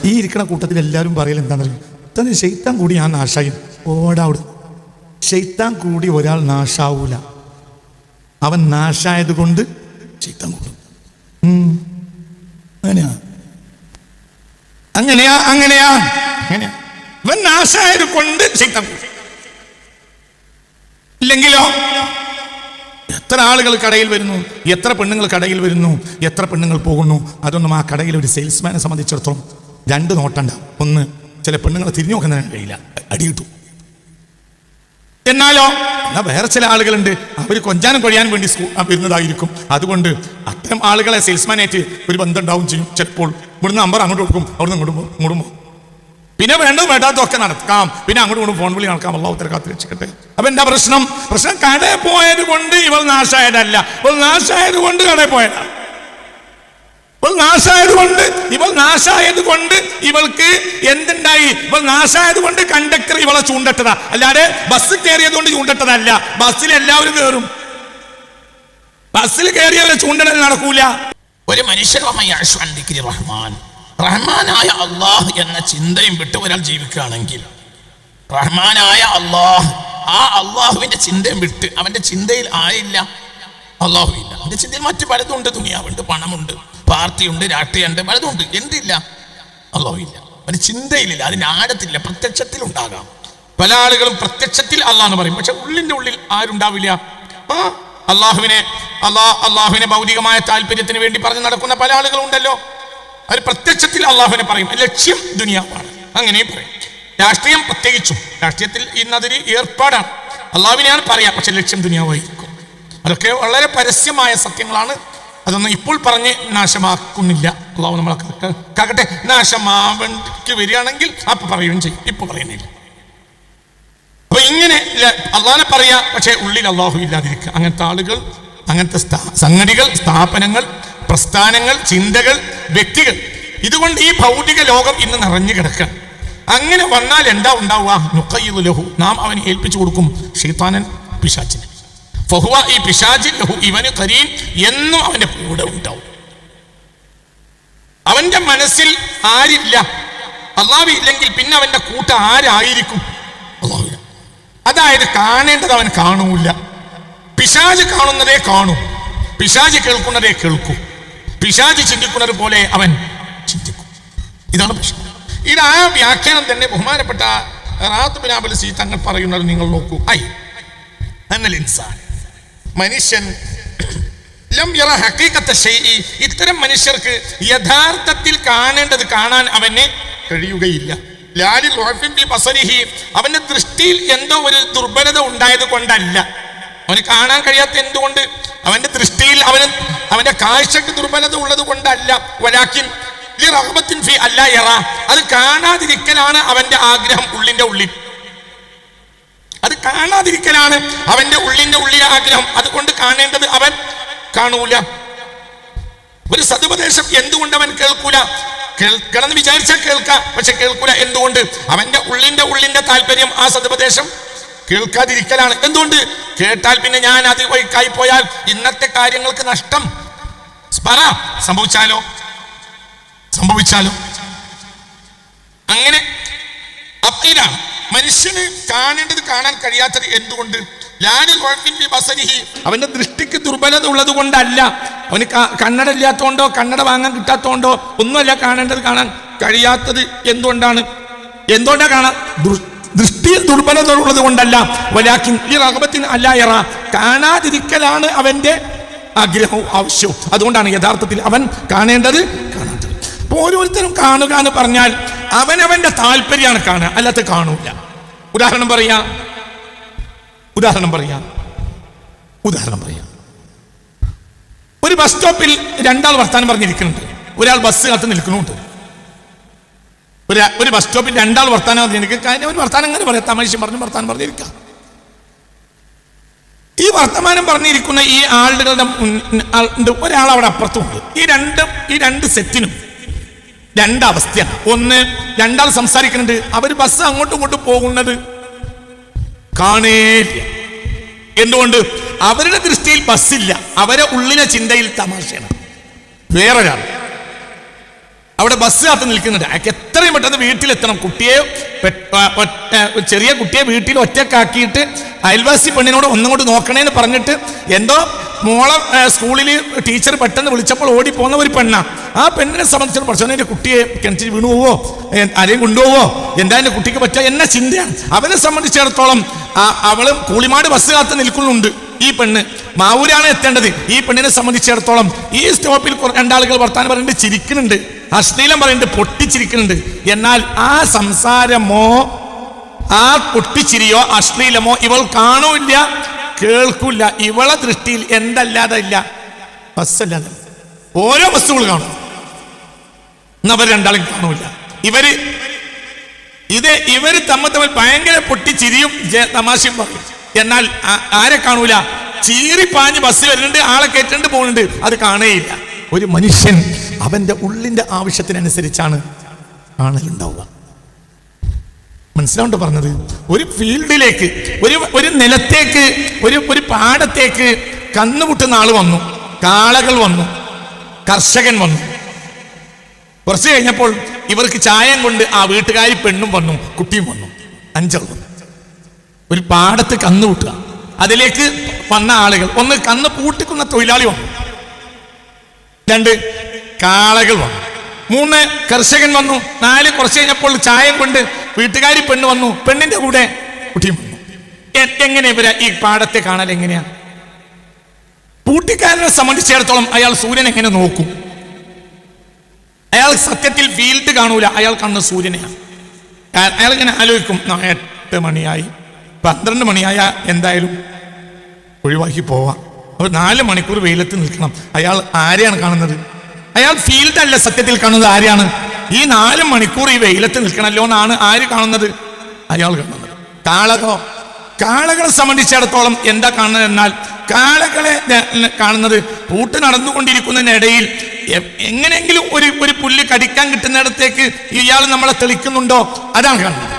ഈ ഇരിക്കുന്ന കൂട്ടത്തിൽ എല്ലാവരും പറയൽ എന്താണെന്നറിയും, തന്നെ ശൈത്താൻ കൂടി ഞാൻ നാശായി. ഓടാവിടെ ശൈത്താൻ കൂടി ഒരാൾ നാശാവൂല, അവൻ നാശായത് കൊണ്ട് ശൈത്താൻ കൂടും. അങ്ങനെയാ അങ്ങനെയാ അങ്ങനെയാ അങ്ങനെയാ അവൻ നാശായത് കൊണ്ട് ശൈത്താൻ കൂടും. ഇല്ലെങ്കിലോ എത്ര ആളുകൾ കടയിൽ വരുന്നു, എത്ര പെണ്ണുങ്ങൾ കടയിൽ വരുന്നു, എത്ര പെണ്ണുങ്ങൾ പോകുന്നു. അതൊന്നും ആ കടയിൽ ഒരു സെയിൽസ്മാനെ സംബന്ധിച്ചിടത്തോളം രണ്ട് നോട്ടണ്ടാവും. ഒന്ന്, ചില പെണ്ണുങ്ങൾ തിരിഞ്ഞു നോക്കുന്നതിന് കഴിയില്ല, അടിയിട്ടു. എന്നാലോ എന്നാൽ വേറെ ചില ആളുകളുണ്ട്, അവർ കൊഞ്ചാനും കൊഴിയാനും വേണ്ടി വരുന്നതായിരിക്കും. അതുകൊണ്ട് അത്തരം ആളുകളെ സെയിൽസ്മാനായിട്ട് ഒരു ബന്ധം ഉണ്ടാവും ചെയ്യും. ചിലപ്പോൾ ഇവിടുന്ന് നമ്പർ അങ്ങോട്ട് കൊടുക്കും, അവിടുന്ന് ഇങ്ങോട്ടും പിന്നെ വേണ്ടാത്തൊക്കെ നടക്കാം, പിന്നെ അങ്ങോട്ടും ഫോൺ വിളി നടക്കാം. അള്ളാഹു തആല കാത്ത് രക്ഷിക്കട്ടെ. അപ്പൊ എന്താ പ്രശ്നം കടയിൽ പോയത് കൊണ്ട് ഇവൾ നാശായതല്ല, ഇവൾ നാശായത് കൊണ്ട് കടയിൽ പോയതാണ്. ഇവൾ നാശായത് കൊണ്ട് ഇവൾക്ക് എന്തുണ്ടായി? ഇവൾ നാശായത് കൊണ്ട് കണ്ടക്ടർ ഇവളെ ചൂണ്ടട്ടതാ, അല്ലാതെ ബസ് കയറിയത് കൊണ്ട് ചൂണ്ടട്ടതല്ല. ബസ്സിൽ എല്ലാവരും കയറും, ബസ്സിൽ കയറിയവരെ ചൂണ്ടൽ നടക്കൂല. ഒരു മനുഷ്യൻ റഹ്മാനായ അള്ളാഹ് എന്ന ചിന്തയും വിട്ട് ഒരാൾ ജീവിക്കുകയാണെങ്കിൽ, റഹ്മാനായ അള്ളാഹ്, ആ അള്ളാഹുവിന്റെ ചിന്തയും വിട്ട് അവന്റെ ചിന്തയിൽ ആയില്ല, അള്ളാഹു ഇല്ല. അവന്റെ ചിന്തയിൽ മറ്റു പലതുണ്ട്, ദുനിയാവുണ്ട്, പണമുണ്ട്, പാർട്ടിയുണ്ട്, രാഷ്ട്രീയമുണ്ട്, പലതുണ്ട്. എന്തില്ല? അള്ളാഹു ഇല്ല. അവന്റെ ചിന്തയിലില്ല, അതിന്റെ ആഴത്തിലില്ല. പ്രത്യക്ഷത്തിൽ ഉണ്ടാകാം. പല ആളുകളും പ്രത്യക്ഷത്തിൽ അള്ളാഹ് എന്ന് പറയും, പക്ഷെ ഉള്ളിന്റെ ഉള്ളിൽ ആരുണ്ടാവില്ല. അള്ളാഹുവിനെ ഭൗതികമായ താല്പര്യത്തിന് വേണ്ടി പറഞ്ഞു നടക്കുന്ന പല ആളുകളുണ്ടല്ലോ. അവർ പ്രത്യക്ഷത്തിൽ അള്ളാഹുവിനെ പറയും, ലക്ഷ്യം ദുനിയാവാണ്, അങ്ങനെ പറയും. രാഷ്ട്രീയം പ്രത്യേകിച്ചും, രാഷ്ട്രീയത്തിൽ ഇന്നതൊരു ഏർപ്പാടാണ്, അള്ളാഹുവിനെയാണ് പറയാം, പക്ഷെ ലക്ഷ്യം ദുനിയാവായിരിക്കും. അതൊക്കെ വളരെ പരസ്യമായ സത്യങ്ങളാണ്. അതൊന്നും ഇപ്പോൾ പറഞ്ഞ് നാശമാക്കുന്നില്ല. അള്ളാഹു നമ്മളെ കാക്കട്ടെ. നാശമാവേണ്ടി വരികയാണെങ്കിൽ അപ്പൊ പറയുകയും ചെയ്യും, ഇപ്പൊ പറയുന്നില്ല. അപ്പൊ ഇങ്ങനെ അള്ളാഹിനെ പറയാ, പക്ഷെ ഉള്ളിൽ അള്ളാഹു ഇല്ലാതിരിക്കുക. അങ്ങനത്തെ ആളുകൾ, അങ്ങനത്തെ സംഗതികൾ, സ്ഥാപനങ്ങൾ, പ്രസ്ഥാനങ്ങൾ, ചിന്തകൾ, വ്യക്തികൾ, ഇതുകൊണ്ട് ഈ ഭൗതിക ലോകം ഇന്ന് നിറഞ്ഞു കിടക്കുക. അങ്ങനെ വന്നാൽ എന്താ ഉണ്ടാവുക? നുഖയ്യിദു ലഹു, നാം അവന് ഏൽപ്പിച്ചു കൊടുക്കും ശൈത്താനൻ, പിശാചിനെ. ഫഹുവ, ഈ പിശാചിൻ, ലഹു, ഇവന് ഖരീൻ, എന്നും അവന്റെ കൂടെ ഉണ്ടാവും. അവന്റെ മനസ്സിൽ ആരില്ല, അള്ളാഹു ഇല്ലെങ്കിൽ പിന്നെ അവന്റെ കൂട്ടം ആരായിരിക്കും? അള്ളാഹു. അതായത് കാണേണ്ടത് അവൻ കാണൂല. പിശാച് കാണുന്നതേ കാണൂ, പിശാച് കേൾക്കുന്നതേ കേൾക്കൂ, പിശാച് ചിന്തിക്കുന്നത് പോലെ അവൻ ചിന്തിക്കും. ഇതാണ് പ്രശ്നം. ഇത് ആ വ്യാഖ്യാനം തന്നെ ബഹുമാനപ്പെട്ട റാത്ത് ബിൻ അബ്ദുൽ അസീസ് തങ്ങൾ പറയുന്നത് നിങ്ങൾ നോക്കൂ. അന്നൽ ഇൻസാൻ, മനുഷ്യൻ, ലം യറ ഹഖീഖത്ത ശൈഇ, ഇത്തരം മനുഷ്യർക്ക് യഥാർത്ഥത്തിൽ കാണേണ്ടത് കാണാൻ അവന് കഴിയുകയില്ല. ലാലിൽ ഉഅഫിൻ ബി ബസരിഹി, അവന്റെ ദൃഷ്ടിയിൽ എന്തോ ഒരു ദുർബലത ഉണ്ടായത് കൊണ്ടല്ല. അവന് കാണാൻ കഴിയാത്ത എന്തുകൊണ്ട്? അവന്റെ ദൃഷ്ടിയിൽ അവന്റെ കാഴ്ചക്ക് ദുർബലത ഉള്ളത് കൊണ്ടല്ല. വലാകിൻ ലിറഗ്ബത്തിൻ ഫി അല്ലാ യറ, അത് കാണാതിരിക്കലാണ് അവന്റെ ആഗ്രഹം. ഉള്ളിന്റെ ഉള്ളിൽ അത് കാണാതിരിക്കലാണ് അവന്റെ ഉള്ളിന്റെ ഉള്ളിലെ ആഗ്രഹം. അതുകൊണ്ട് കാണേണ്ടത് അവൻ കാണൂല. ഒരു സതുപദേശം എന്തുകൊണ്ട് അവൻ കേൾക്കൂല? കേൾക്കണമെന്ന് വിചാരിച്ചാൽ കേൾക്കാം, പക്ഷെ കേൾക്കൂല. എന്തുകൊണ്ട്? അവന്റെ ഉള്ളിന്റെ താല്പര്യം ആ സതുപദേശം കേൾക്കാതിരിക്കലാണ്. എന്തുകൊണ്ട്? കേട്ടാൽ പിന്നെ ഞാൻ അത് വഴിക്കായി പോയാൽ ഇന്നത്തെ കാര്യങ്ങൾക്ക് നഷ്ടം സംഭവിച്ചാലോ അങ്ങനെ. ഇതാണ് മനുഷ്യന് കാണേണ്ടത് കാണാൻ കഴിയാത്തത് എന്തുകൊണ്ട്? അവന്റെ ദൃഷ്ടിക്ക് ദുർബലത ഉള്ളത് കൊണ്ടല്ല. അവന് കണ്ണട ഇല്ലാത്തോണ്ടോ കണ്ണട വാങ്ങാൻ കിട്ടാത്തോണ്ടോ ഒന്നുമല്ല കാണേണ്ടത് കാണാൻ കഴിയാത്തത്. എന്തുകൊണ്ടാണ് കാണാൻ? ദൃഷ്ടിയിൽ ദുർബലത ഉള്ളത് കൊണ്ടല്ല. വലാകിൻ ലിറഗ്ബത്തിൻ അല്ലാ യറ, കാണാതിരിക്കലാണ് അവന്റെ ആഗ്രഹവും ആവശ്യവും. അതുകൊണ്ടാണ് യഥാർത്ഥത്തിൽ അവൻ കാണേണ്ടത് കാണാത്തത്. അപ്പൊ ഓരോരുത്തരും കാണുക എന്ന് പറഞ്ഞാൽ അവനവന്റെ താല്പര്യമാണ് കാണുക, അല്ലാത്ത കാണൂല. ഉദാഹരണം പറയാം. ഒരു ബസ് സ്റ്റോപ്പിൽ രണ്ടാൾ വർത്താനം പറഞ്ഞിരിക്കുന്നുണ്ട്, ഒരാൾ ബസ് കാത്ത് നിൽക്കുന്നുണ്ട്. ഒരു ബസ് സ്റ്റോപ്പിൽ രണ്ടാൾ വർത്താനം പറഞ്ഞിരിക്കും. ഒരു വർത്താനം അങ്ങനെ പറയാം, തമാശ പറഞ്ഞ് വർത്താനം പറഞ്ഞിരിക്കാം. ഈ വർത്തമാനം പറഞ്ഞിരിക്കുന്ന ഈ ആളുകളുടെ ഒരാൾ അവിടെ അപ്പുറത്തുണ്ട്. ഈ രണ്ട് സെറ്റിനും രണ്ടവസ്ഥയാണ്. ഒന്ന്, രണ്ടാൾ സംസാരിക്കുന്നുണ്ട്, അവർ ബസ് അങ്ങോട്ടും ഇങ്ങോട്ടും പോകുന്നത് കാണേല്ല. എന്തുകൊണ്ട്? അവരുടെ ദൃഷ്ടിയിൽ ബസ്സില്ല, അവരെ ഉള്ളിലെ ചിന്തയിൽ തമാശയാണ്. വേറൊരാൾ അവിടെ ബസ് കാത്ത് നിൽക്കുന്നുണ്ട്. അയാൾക്ക് എത്രയും പെട്ടെന്ന് വീട്ടിലെത്തണം. കുട്ടിയെ ചെറിയ കുട്ടിയെ വീട്ടിൽ ഒറ്റക്കാക്കിയിട്ട് അയൽവാസി പെണ്ണിനോട് ഒന്നുകൊണ്ട് നോക്കണേന്ന് പറഞ്ഞിട്ട് എന്തോ മോളെ സ്കൂളിൽ ടീച്ചർ പെട്ടെന്ന് വിളിച്ചപ്പോൾ ഓടിപ്പോന്ന ഒരു പെണ്ണാ. ആ പെണ്ണിനെ സംബന്ധിച്ചിടത്തോളം പഠിച്ചോനെ എൻ്റെ കുട്ടിയെ കിണറ്റിൽ വീണു പോവോ, ആരെയും കൊണ്ടുപോവോ, എന്താ എൻ്റെ കുട്ടിക്ക് പറ്റുക എന്ന ചിന്തയാണ്. അവനെ സംബന്ധിച്ചിടത്തോളം അവള് കൂളിമാട് ബസ് കാത്ത് നിൽക്കുന്നുണ്ട്. ഈ പെണ്ണ് മാവൂരാണ് എത്തേണ്ടത്. ഈ പെണ്ണിനെ സംബന്ധിച്ചിടത്തോളം ഈ സ്റ്റോപ്പിൽ രണ്ടാളുകൾ വർത്താനം പറയുന്നുണ്ട്, ചിരിക്കുന്നുണ്ട്, അശ്ലീലം പറയുന്നുണ്ട്, പൊട്ടിച്ചിരിക്കുന്നുണ്ട്. എന്നാൽ ആ സംസാരമോ ആ പൊട്ടിച്ചിരിയോ അശ്ലീലമോ ഇവൾ കാണൂല്ല, കേൾക്കൂല. ഇവളെ ദൃഷ്ടിയിൽ എന്തല്ലാതെ ഇല്ല, ബസ്സല്ലാതെ ഓരോ ബസ്സുകൾ കാണും. എന്നവർ രണ്ടാളും കാണൂല. ഇവര് തമ്മിൽ ഭയങ്കര പൊട്ടിച്ചിരിയും തമാശയും പറയും. എന്നാൽ ആരെ കാണൂല? ചീറിപ്പാഞ്ഞ് ബസ് വരുന്നുണ്ട്, ആളെ കയറ്റുന്നുണ്ട്, പോകുന്നുണ്ട്, അത് കാണേയില്ല. ഒരു മനുഷ്യൻ അവന്റെ ഉള്ളിന്റെ ആവശ്യത്തിനനുസരിച്ചാണ് കാണലുണ്ടാവുക. മനസ്സിലാവുണ്ടോ പറഞ്ഞത്? ഒരു ഫീൽഡിലേക്ക്, ഒരു നിലത്തേക്ക്, ഒരു പാടത്തേക്ക് കന്നുമുട്ടുന്ന ആള് വന്നു, കാളകൾ വന്നു, കർഷകൻ വന്നു. കുറച്ച് കഴിഞ്ഞപ്പോൾ ഇവർക്ക് ചായം കൊണ്ട് ആ വീട്ടുകാരി പെണ്ണും വന്നു, കുട്ടിയും വന്നു, 5 വന്നു. ഒരു പാടത്ത് കന്നുകൂട്ടുക. അതിലേക്ക് വന്ന ആളുകൾ, ഒന്ന് കന്ന് പൂട്ടിക്കുന്ന തൊഴിലാളി വന്നു, 2 കാളകൾ വന്നു, 3 കർഷകൻ വന്നു, 4 കുറച്ച് കഴിഞ്ഞപ്പോൾ ചായം കൊണ്ട് വീട്ടുകാരി പെണ്ണ് വന്നു, പെണ്ണിന്റെ കൂടെ കുട്ടിയും വന്നു. എങ്ങനെ ഇവരെ ഈ പാടത്തെ കാണൽ എങ്ങനെയാ? പൂട്ടിക്കാരനെ സംബന്ധിച്ചിടത്തോളം അയാൾ സൂര്യൻ എങ്ങനെ നോക്കും? അയാൾ സത്യത്തിൽ ഫീൽഡ് കാണൂല, അയാൾ കണ്ണ് സൂര്യനെയാണ്. അയാൾ ഇങ്ങനെ ആലോചിക്കും, 8 മണിയായി, 12 മണിയായ എന്തായാലും ഒഴിവാക്കി പോവാം. അപ്പോൾ 4 മണിക്കൂർ വെയിലത്ത് നിൽക്കണം. അയാൾ ആരെയാണ് കാണുന്നത്? അയാൾ ഫീൽഡ് അല്ല സത്യത്തിൽ കാണുന്നത്. ആരെയാണ്? ഈ 4 മണിക്കൂർ ഈ വെയിലത്ത് നിൽക്കണല്ലോ എന്നാണ് ആര് കാണുന്നത്? അയാൾ കാണുന്നത്. കാളകളെ സംബന്ധിച്ചിടത്തോളം എന്താ കാണുന്നത് എന്നാൽ, കാളകളെ കാണുന്നത് പൂട്ട് നടന്നുകൊണ്ടിരിക്കുന്നതിനിടയിൽ എങ്ങനെയെങ്കിലും ഒരു പുല്ല് കടിക്കാൻ കിട്ടുന്നിടത്തേക്ക് ഇയാൾ നമ്മളെ തെളിക്കുന്നുണ്ടോ, അതാണ് കാണുന്നത്.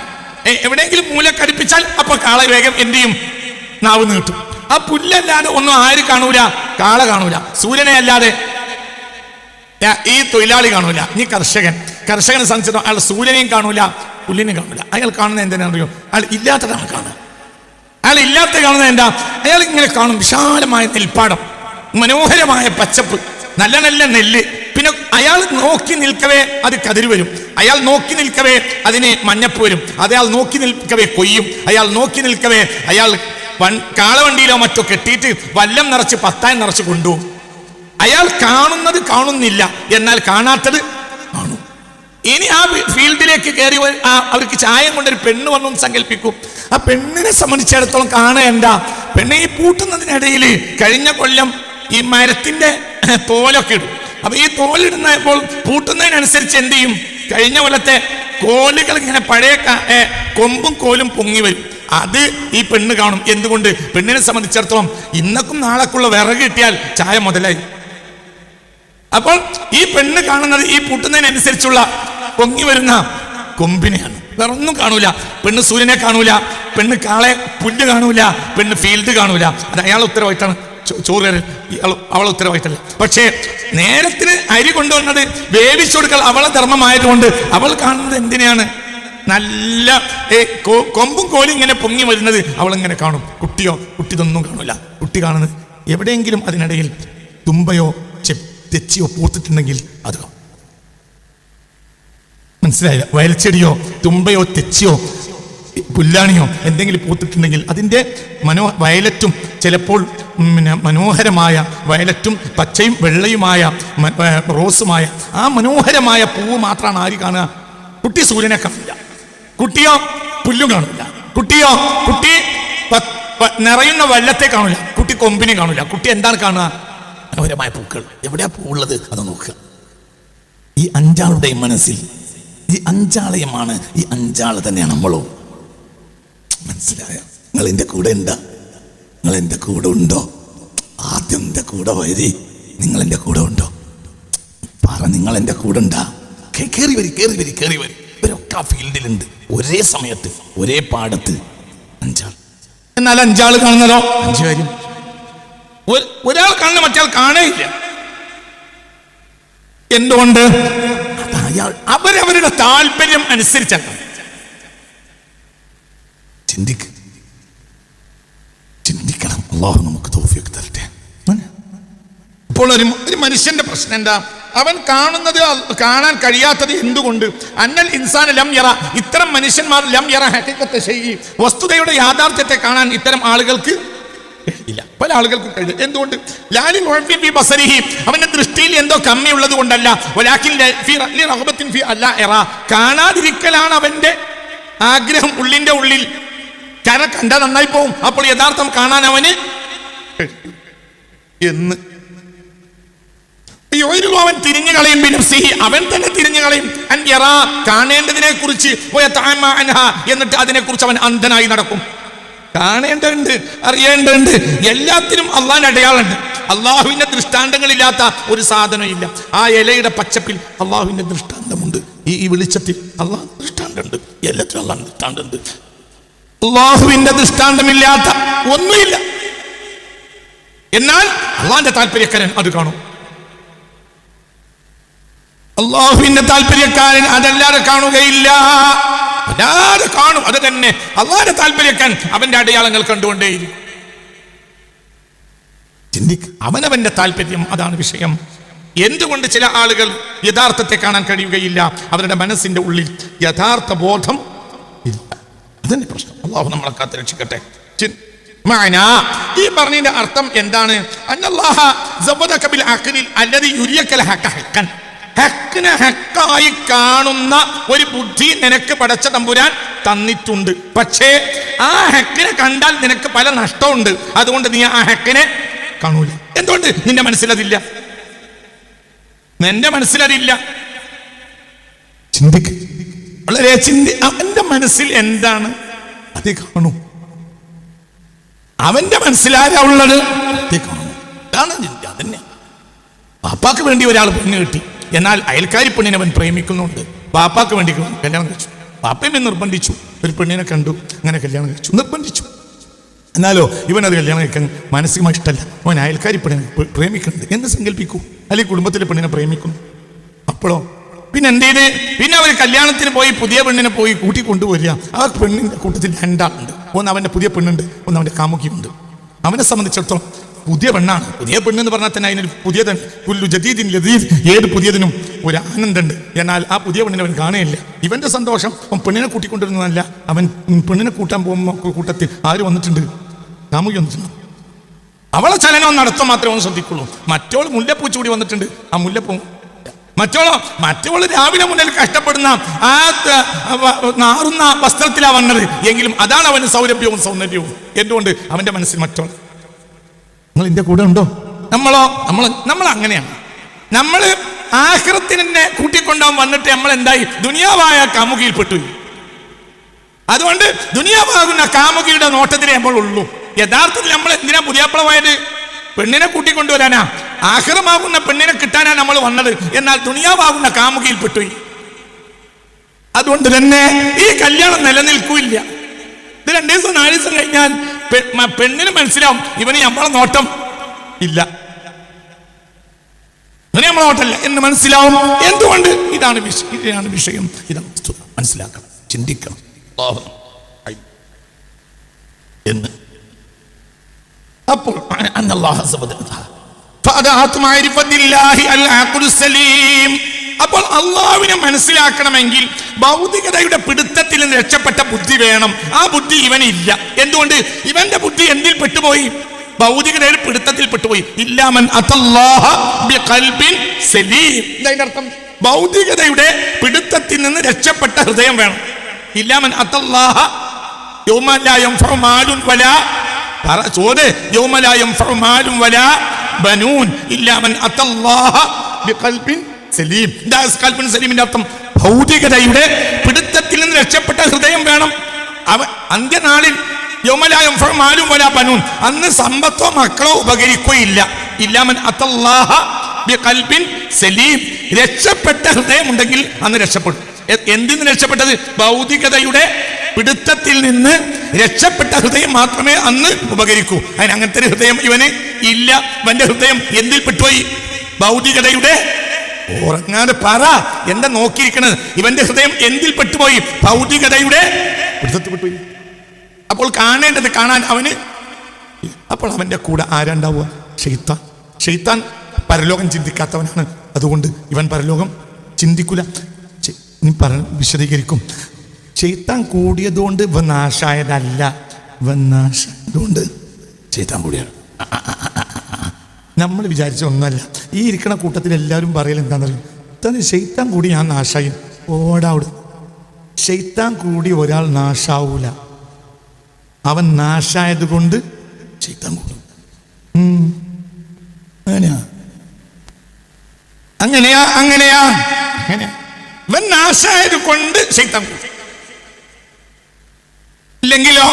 എവിടെയെങ്കിലും മൂല കടിപ്പിച്ചാൽ അപ്പൊ കാള വേഗം എന്ത് ചെയ്യും? നാവ് നീട്ടും. ആ പുല്ലല്ലാതെ ഒന്നും ആര് കാണൂല? കാള കാണൂല. സൂര്യനെ അല്ലാതെ ഈ തൊഴിലാളി കാണൂല. ഈ കർഷകനെ സംബന്ധിച്ചിടത്തോളം അയാൾ സൂര്യനെയും കാണൂല, പുല്ലിനെയും കാണൂല. അയാൾ കാണുന്നത് എന്തിനാണെന്നറിയോ? അയാൾ ഇല്ലാത്തതാണ് കാണുക. അയാൾ ഇല്ലാത്ത കാണുന്നത് എന്താ? അയാൾ ഇങ്ങനെ കാണും വിശാലമായ നെൽപ്പാടം, മനോഹരമായ പച്ചപ്പ്, നല്ല നല്ല നെല്ല്. പിന്നെ അയാൾ നോക്കി നിൽക്കവേ അത് കതിര് വരും, അയാൾ നോക്കി നിൽക്കവേ അതിന് മഞ്ഞപ്പ് വരും, അയാൾ നോക്കി നിൽക്കവേ കൊയ്യും, അയാൾ നോക്കി നിൽക്കവേ അയാൾ കാളവണ്ടിയിലോ മറ്റോ കെട്ടിയിട്ട് വല്ലം നിറച്ച് പത്തായം നിറച്ച് കൊണ്ടുപോകും. അയാൾ കാണുന്നത് കാണുന്നില്ല, എന്നാൽ കാണാത്തത് കാണും. ഇനി ആ ഫീൽഡിലേക്ക് കയറി അവർക്ക് ചായം കൊണ്ടൊരു പെണ്ണ് വന്നു സങ്കല്പിക്കും. ആ പെണ്ണിനെ സംബന്ധിച്ചിടത്തോളം കാണുക എന്താ? പെണ്ണ് ഈ പൂട്ടുന്നതിനിടയിൽ കഴിഞ്ഞ കൊല്ലം ഈ മരത്തിന്റെ തോലൊക്കെ ഇടും. അപ്പൊ ഈ തോലിടുന്നപ്പോൾ പൂട്ടുന്നതിനനുസരിച്ച് എന്ത് ചെയ്യും? കഴിഞ്ഞ കൊല്ലത്തെ കോലുകൾ ഇങ്ങനെ പഴയ കൊമ്പും കോലും പൊങ്ങി വരും. അത് ഈ പെണ്ണ് കാണും. എന്തുകൊണ്ട്? പെണ്ണിനെ സംബന്ധിച്ചിടത്തോളം ഇന്നക്കും നാളേക്കുള്ള വിറക് കിട്ടിയാൽ ചായ മുതലായി. അപ്പോൾ ഈ പെണ്ണ് കാണുന്നത് ഈ പൂട്ടുന്നതിനനുസരിച്ചുള്ള പൊങ്ങി വരുന്ന കൊമ്പിനെയാണ്, വേറെ ഒന്നും കാണൂല. പെണ്ണ് സൂര്യനെ കാണൂല, പെണ്ണ് കാളെ പുല്ല് കാണൂല, പെണ്ണ് ഫീൽഡ് കാണൂല. അത് അയാൾ ഉത്തരവായിട്ടാണ്, ചോറ് അവളെ ഉത്തരവായിട്ടല്ല. പക്ഷേ നേരത്തിന് അരി കൊണ്ടുവന്നത് വേവിച്ചു കൊടുക്കൽ അവളെ ധർമ്മമായതുകൊണ്ട് അവൾ കാണുന്നത് എന്തിനാണ്? നല്ല കൊമ്പും കോലും ഇങ്ങനെ പൊങ്ങി വരുന്നത് അവളിങ്ങനെ കാണും. കുട്ടി ഇതൊന്നും കാണൂല. കുട്ടി കാണുന്നത് എവിടെയെങ്കിലും അതിനിടയിൽ തുമ്പയോ തെച്ചിയോ പൂത്തിട്ടുണ്ടെങ്കിൽ അത് മനസ്സിലായില്ല. വയൽച്ചെടിയോ തുമ്പയോ തെച്ചിയോ പുല്ലാണിയോ എന്തെങ്കിലും പൂത്തിട്ടുണ്ടെങ്കിൽ അതിൻ്റെ വയലറ്റും ചിലപ്പോൾ മനോഹരമായ വയലറ്റും പച്ചയും വെള്ളയുമായ റോസുമായ ആ മനോഹരമായ പൂവ് മാത്രമാണ് ആര് കാണുക? കുട്ടി സൂര്യനെ കാണില്ല. കുട്ടിയോ പുല്ലും കാണില്ല. കുട്ടി നിറയുന്ന വല്ലത്തെ കാണില്ല. കുട്ടി കൊമ്പിനെ കാണില്ല. കുട്ടി എന്താണ് കാണുക? മനോഹരമായ പൂക്കൾ. എവിടെയാ പൂവുള്ളത് അത് നോക്കുക. ഈ 5 മനസ്സിൽ ഈ 5 ഈ 5 തന്നെയാണ് നമ്മളോ. മനസ്സിലായോ? നിങ്ങൾ എൻ്റെ കൂടെ ഉണ്ടാ? നിങ്ങൾ എൻ്റെ കൂടെ ഉണ്ടോ? ആദ്യം എൻ്റെ കൂടെ വരി. നിങ്ങൾ എൻ്റെ കൂടെ ഉണ്ടോ? പറ, നിങ്ങൾ എൻ്റെ കൂടെ ഉണ്ടാ? കയറി വരി. ഇവരൊക്കെ ആ ഫീൽഡിലുണ്ട് ഒരേ സമയത്ത് ഒരേ പാടത്ത് 5 എന്നാൽ 5 കാണുന്നതോ 5 കാര്യം. ഒരാൾ കാണുന്ന മറ്റേ കാണേയില്ല. എന്തുകൊണ്ട്? അയാൾ അവരവരുടെ താല്പര്യം അനുസരിച്ചല്ല. ചിന്തിക്കണം. അല്ലാഹു നമുക്ക് തൗഫീഖ് തരട്ടെ. അപ്പോൾ ഒരു മനുഷ്യന്റെ പ്രശ്നം എന്താ? അവൻ കാണുന്നത് കാണാൻ കഴിയാത്തത് എന്തുകൊണ്ട്? അന്നൽ ഇൻസാൻ ലം യറ, ഇത്തരം മനുഷ്യന്മാർ ലം യറ ഹഖീഖത്ത ശൈഇ, വസ്തുതയുടെ യാഥാർത്ഥ്യത്തെ കാണാൻ ഇത്തരം ആളുകൾക്ക് ഇല്ല. പല ആളുകൾക്കും കഴിയും. എന്തുകൊണ്ട്? ലാലിൽ ഫി ബസരിഹി, അവന്റെ ദൃഷ്ടിയിൽ എന്തോ കമ്മിയുള്ളത് കൊണ്ടല്ല, വലാകിൻ ഫി റഗ്ബത്തിൻ ഫി അല്ലാ യറ, കാണാതിരിക്കലാണ് അവന്റെ ആഗ്രഹം ഉള്ളിന്റെ ഉള്ളിൽ. കാരണം കണ്ടാൽ നന്നായി പോകും, അപ്പോൾ യഥാർത്ഥം കാണാൻ അവന് എന്ന് അവൻ തിരിഞ്ഞു കളയും. അവൻ തന്നെ തിരിഞ്ഞു കളയും. കാണേണ്ടതിനെ കുറിച്ച് എന്നിട്ട് അതിനെക്കുറിച്ച് അവൻ അന്ധനായി നടക്കും. കാണേണ്ടതുണ്ട്, അറിയേണ്ടതുണ്ട്, എല്ലാത്തിനും അള്ളാഹിന്റെ അടയാളുണ്ട്. അള്ളാഹുവിന്റെ ദൃഷ്ടാന്തങ്ങളില്ലാത്ത ഒരു സാധനം ഇല്ല. ആ ഇലയുടെ പച്ചപ്പിൽ അള്ളാഹുവിന്റെ ദൃഷ്ടാന്തമുണ്ട്. ഈ വെളിച്ചത്തിൽ അള്ളാഹ് ദൃഷ്ടാന്തമുണ്ട്. എല്ലാത്തിനും അള്ളാഹ് ദൃഷ്ടാന്തമുണ്ട്. അള്ളാഹുവിന്റെ ദൃഷ്ടാന്തമില്ലാത്ത ഒന്നുമില്ല. എന്നാൽ അള്ളാഹിന്റെ താല്പര്യക്കാരൻ അത് കാണും. അള്ളാഹുവിന്റെ താല്പര്യക്കാരൻ അതല്ലാതെ കാണുകയില്ല. അല്ലാതെ കാണും. അത് തന്നെ അള്ളാഹിന്റെ താല്പര്യക്കാരൻ അവന്റെ അടയാളങ്ങൾ കണ്ടുകൊണ്ടേയിരിക്കും. അവനവന്റെ താല്പര്യം, അതാണ് വിഷയം. എന്തുകൊണ്ട് ചില ആളുകൾ യഥാർത്ഥത്തെ കാണാൻ കഴിയുകയില്ല? അവരുടെ മനസ്സിന്റെ ഉള്ളിൽ യഥാർത്ഥ ബോധം ഇല്ല. അതന്നെ പ്രശ്നം. അള്ളാഹു നമ്മളെ കാത്ത് രക്ഷിക്കട്ടെ. ഈ പറഞ്ഞതിന്റെ അർത്ഥം എന്താണ്? അന്നല്ലാഹ സവദക ബിൽ അഖ്ലിൽ അല്ലദി യുരിയകൽ ഹഖ ഹഖൻ, ഹക്കിനെ ഹക്കായി കാണുന്ന ഒരു ബുദ്ധി നിനക്ക് പടച്ച തമ്പുരാൻ തന്നിട്ടുണ്ട്. പക്ഷേ ആ ഹക്കിനെ കണ്ടാൽ നിനക്ക് പല നഷ്ടമുണ്ട്. അതുകൊണ്ട് നീ ആ ഹക്കിനെ കാണൂല. എന്തുകൊണ്ട്? നിന്റെ മനസ്സിലതില്ല. നിന്റെ മനസ്സിലതില്ല. ചിന്തിക്ക്, വളരെ അവന്റെ മനസ്സിൽ എന്താണ് അത് കാണൂ. അവന്റെ മനസ്സിലാരാ ഉള്ളത്? അതന്നെ. പാപ്പാക്ക് വേണ്ടി ഒരാൾ പെണ്ണ് കിട്ടി, എന്നാൽ അയൽക്കാരി പെണ്ണിനെ അവൻ പ്രേമിക്കുന്നുണ്ട്. പാപ്പാക്ക് വേണ്ടി കല്യാണം കഴിച്ചു. പാപ്പയും നിർബന്ധിച്ചു. ഒരു പെണ്ണിനെ കണ്ടു, അങ്ങനെ കല്യാണം കഴിച്ചു, നിർബന്ധിച്ചു. എന്നാലോ ഇവനത് കല്യാണം കഴിക്കാൻ മാനസികമായി ഇഷ്ടമല്ല. അവൻ അയൽക്കാരി പെണ്ണിനെ പ്രേമിക്കുന്നുണ്ട് എന്ന് സങ്കല്പിക്കൂ. അല്ലെങ്കിൽ കുടുംബത്തിലെ പെണ്ണിനെ പ്രേമിക്കുന്നു. അപ്പോഴോ പിന്നെ എന്തേത്? പിന്നെ അവർ കല്യാണത്തിന് പോയി പുതിയ പെണ്ണിനെ പോയി കൂട്ടിക്കൊണ്ടുവരിക. ആ പെണ്ണിന്റെ കൂട്ടത്തിൽ രണ്ടാളുണ്ട്. ഒന്ന് അവന്റെ പുതിയ പെണ്ണുണ്ട്, ഒന്ന് അവന്റെ കാമുകിയുണ്ട്. അവനെ സംബന്ധിച്ചിടത്തോളം പുതിയ പെണ്ണാണ്. പുതിയ പെണ്ണെന്ന് പറഞ്ഞാൽ തന്നെ അതിനൊരു പുതിയതൻ പുല്ലു ജദീദിൻ ലദീദ്, ഏത് പുതിയതിനും ഒരു ആനന്ദമുണ്ട്. എന്നാൽ ആ പുതിയ പെണ്ണിനെ അവൻ കാണുകയില്ല. ഇവന്റെ സന്തോഷം അവൻ പെണ്ണിനെ കൂട്ടിക്കൊണ്ടിരുന്നതല്ല. അവൻ പെണ്ണിനെ കൂട്ടാൻ പോകുമ്പോൾ കൂട്ടത്തിൽ ആര് വന്നിട്ടുണ്ട്? കാമുകി വന്നിട്ടുണ്ട്. അവളെ ചലനം നടത്താൻ മാത്രമേ അവൻ ശ്രദ്ധിക്കുള്ളൂ. മറ്റോൾ മുല്ലപ്പൂ ചൂടി വന്നിട്ടുണ്ട്. ആ മുല്ലപ്പൂ മറ്റോള് രാവിലെ മുന്നിൽ കഷ്ടപ്പെടുന്ന ആ നാറുന്ന വസ്ത്രത്തിലാണ് വന്നത്. എങ്കിലും അതാണ് അവന് സൗരഭ്യവും സൗന്ദര്യവും. എന്തുകൊണ്ട്? അവന്റെ മനസ്സിൽ മറ്റോൾ. നിങ്ങൾ എന്റെ കൂടെ ഉണ്ടോ? നമ്മൾ അങ്ങനെയാണ്. നമ്മൾ ആഖിറത്തിനെ കൂട്ടിക്കൊണ്ടാൻ വന്നിട്ട് നമ്മൾ എന്തായി? ദുനിയാവായ കാമുകിയിൽപ്പെട്ടു. അതുകൊണ്ട് ദുനിയാവാകുന്ന കാമുകിയുടെ നോട്ടത്തിലേ നമ്മൾ ഉള്ളൂ. യഥാർത്ഥത്തിൽ നമ്മൾ എന്തിനാ പുതിയാപ്പള പോയത്? പെണ്ണിനെ കൂട്ടിക്കൊണ്ടുവരാനാ. ആഖിറമാകുന്ന പെണ്ണിനെ കിട്ടാനാ നമ്മൾ വന്നത്. എന്നാൽ ദുനിയാവാകുന്ന കാമുകിയിൽപ്പെട്ടു. അതുകൊണ്ട് തന്നെ ഈ കല്യാണം നിലനിൽക്കില്ല. ഇത് 2 ദിവസം 4 ദിവസം കഴിഞ്ഞാൽ പെണ്ണിന് മനസ്സിലാവും ഇവന് നമ്മളെ നോട്ടം ഇല്ല, ഇവന് നമ്മളെ നോട്ടല്ല എന്ന് മനസ്സിലാവും. എന്തുകൊണ്ട്? ഇതാണ് വിഷയം. ഇതാണ് മനസ്സിലാക്കണം, ചിന്തിക്കണം എന്ന്. അപ്പോൾ അപ്പോൾ അള്ളാഹുവിനെ മനസ്സിലാക്കണമെങ്കിൽ ഭൗതികതയുടെ പിടുത്തത്തിൽ നിന്ന് രക്ഷപ്പെട്ട ബുദ്ധി വേണം. ആ ബുദ്ധി ഇവനില്ല. എന്തുകൊണ്ട്? ഇവന്റെ ബുദ്ധി എന്തിൽ പെട്ടുപോയി? ഭൗതികതയുടെ പിടുത്തത്തിൽ പെട്ടുപോയി. ഇല്ലാമൻ അത്തല്ലാഹ ബിഖൽബിൻ സലീം. ഇതിന്റെ അർത്ഥം ഭൗതികതയുടെ പിടുത്തത്തിൽ നിന്ന് രക്ഷപ്പെട്ട ഹൃദയം വേണം. ഇല്ലാമൻ അത്തല്ലാഹ യൗമ ലാ യൻഫഉ മാലുൻ വലാ യൗമ ലാ യൻഫഉ മാലുൻ വലാ ബനൂൻ ഇല്ലാമൻ അത്തല്ലാഹ ബിഖൽബിൻ സലീം. ഖൽബുൻ സലീമിന്റെ അർത്ഥം ഭൗതികതയുടെ പിടുത്തത്തിൽ നിന്ന് രക്ഷപ്പെട്ട ഹൃദയം വേണം. അന്ത്യനാളിൽ യൗമ ലാ യൻഫഉ മാലുൻ വലാ ബനൂൻ, അന്ന് സമ്പത്തോ മക്കളോ ഉപകരിക്കുകയില്ല. ഇല്ലാമൻ അത്തല്ലാഹ ബിഖൽബിൻ സലീം, രക്ഷപ്പെട്ട ഹൃദയം ഉണ്ടെങ്കിൽ അന്ന് രക്ഷപ്പെടും. എന്തിന് രക്ഷപ്പെട്ടത്? ഭൗതികതയുടെ പിടുത്തത്തിൽ നിന്ന് രക്ഷപ്പെട്ട ഹൃദയം മാത്രമേ അന്ന് ഉപകരിക്കൂ. അതിന് അങ്ങനത്തെ ഒരു ഹൃദയം ഇവന് ഇല്ല. ഇവന്റെ ഹൃദയം എന്തിൽ പെട്ടുപോയി? ഭൗതികതയുടെ ഉറങ്ങാതെ പറ. എന്താ നോക്കിയിരിക്കണത്? ഇവന്റെ ഹൃദയം എന്തിൽ പെട്ടുപോയി? ഭൗതികതയുടെ പെട്ടുപോയി. അപ്പോൾ കാണേണ്ടത് കാണാൻ അവന്. അപ്പോൾ അവന്റെ കൂടെ ആരാണ്ടാവുക? ശൈത്താൻ. ശൈത്താൻ പരലോകം ചിന്തിക്കാത്തവനാണ്. അതുകൊണ്ട് ഇവൻ പരലോകം ചിന്തിക്കൂല. നീ വിശദീകരിക്കും. ശൈത്താൻ കൂടിയതുകൊണ്ട് ഇവൻ നാശായതല്ല, ഇവൻ നാശായതുകൊണ്ട് ശൈത്താൻ കൂടിയാണ്. നമ്മൾ വിചാരിച്ച ഒന്നുമല്ല. ഈ ഇരിക്കണ കൂട്ടത്തിൽ എല്ലാവരും പറയൽ എന്താണെന്നറിയും? തന്നെ ശൈത്താൻ കൂടി ഞാൻ നാശായി. ഓടാവിട്. ശൈത്താൻ കൂടി ഒരാൾ നാശാവൂല. അവൻ നാശായത് കൊണ്ട് ശൈത്താൻ കൂടും. അങ്ങനെയാ അങ്ങനെയാ അങ്ങനെയാ അങ്ങനെയാ. ഇവൻ നാശായത് കൊണ്ട് ശൈത്താൻ കൂടും. ഇല്ലെങ്കിലോ